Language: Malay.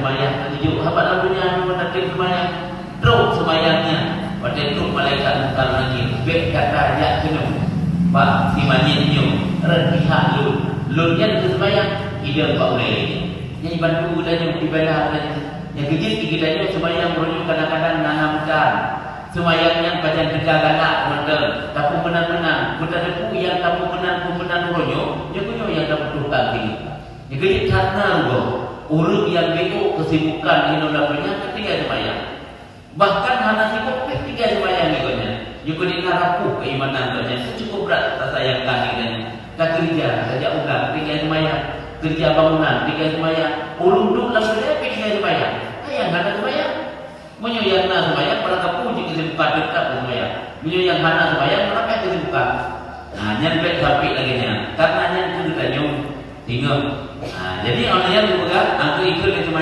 semayang tertuju habat lagunya menakdir semayang drop semayangnya pada drop malaikat mungkar lagi bek kata ya kena pak si manyenyo rediha lunnya ke semayang ida pak boleh yang bantu dan ibadah dan yang kejit kita semayang merujuk kadang-kadang nanamkan semayangnya baca tegak-tegak model tapi menang-menang berdepu yang tapi menang ronyo ya kunyo yang dapat tukang tinggi ya kejit karena rugo urut yang bego kesibukan inolapnya ketika semayang bahkan hana sibuk ketika semayang ikonnya ya kejit ngarapu keimanan itu cukup berat rasa yang kandangnya tak kerja saja ulang ketika semayang kerja bangunan ketika semayang urut duduk langsung ketika semayang ayah nggak ada semayang menyo yang na semayang pada kepuji kesibukan dekat semayang menyo yang hana semayang mereka kesibukan nah nyampe sampai lagi nya karena yang itu ditanya tinggal nah jadi orang yang juga aku ikut